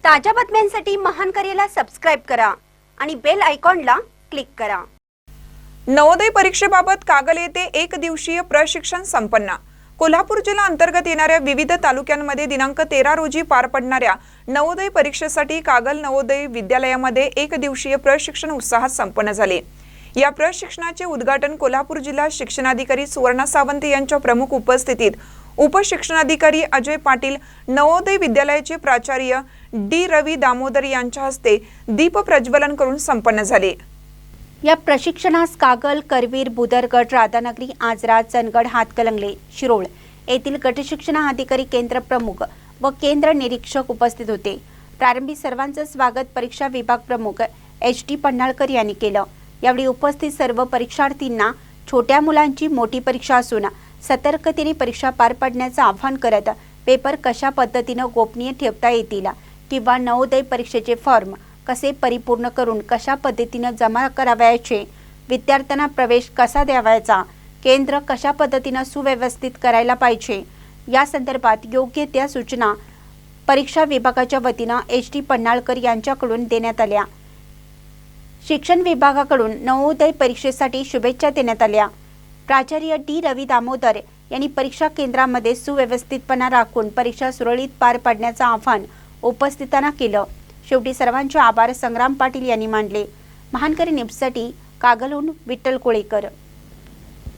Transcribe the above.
ताज्या बातम्यांसाठी महान करेला सबस्क्राइब करा आणि बेल आयकॉनला क्लिक करा। नवोदय परीक्षेबाबत कागल येथे एक दिवसीय प्रशिक्षण संपन्न। कोल्हापूर जिल्हा अंतर्गत येणाऱ्या विविध तालुक्यांमध्ये दिनांक 13 रोजी पार पडणाऱ्या नवोदय परीक्षेसाठी कागल नवोदय विद्यालयामध्ये एक दिवसीय प्रशिक्षण उत्साहात संपन्न झाले। या प्रशिक्षणाचे उद्घाटन कोल्हापूर जिल्हा शिक्षणाधिकारी सुवर्णा सावंत यांच्या प्रमुख उपस्थितीत उपशिक्षणाधिकारी अजय पाटील, नवोदय विद्यालयाचे प्राचार्य डी रवी दामोदर यांच्या हस्ते दीप प्रज्वलन करून संपन्न झाले। या प्रशिक्षणास कागल, करवीर, बुदरगड, राधानगरी, आजरा, चंदगड, हातकलंगले, शिरोळ येथील गट शिक्षणाधिकारी केंद्र प्रमुख व केंद्र निरीक्षक उपस्थित होते। प्रारंभी सर्वांचे स्वागत परीक्षा विभाग प्रमुख एच.डी. पन्हाळकर यांनी केलं। यावेळी उपस्थित सर्व परीक्षार्थींना छोट्या मुलांची मोठी परीक्षा असून सतर्कतेने परीक्षा पार पाडण्याचे आवाहन करत पेपर कशा पद्धतीने गोपनीय ठेवता येतील किंवा नवोदय परीक्षेचे फॉर्म कसे परिपूर्ण करून कशा पद्धतीने जमा करावयाचे, विद्यार्थ्यांना प्रवेश कसा द्यावायचा, केंद्र कशा पद्धतीने सुव्यवस्थित करायला पाहिजे या संदर्भात योग्य त्या सूचना परीक्षा विभागाच्या वतीने एच.डी. पन्हाळकर यांच्याकडून देण्यात आल्या। शिक्षण विभागाकडून नवोदय परीक्षेसाठी शुभेच्छा देण्यात आल्या। प्राचार्य डी रवी दामोदर यांनी परीक्षा केंद्रामध्ये सुव्यवस्थितपणा राखून परीक्षा सुरळीत पार पाडण्याचे आवाहन उपस्थितांना केलं। शेवटी सर्वांचे आभार संग्राम पाटील यांनी मानले। महानकरी न्यूजसाठी कागलहून विठ्ठल कोळेकर।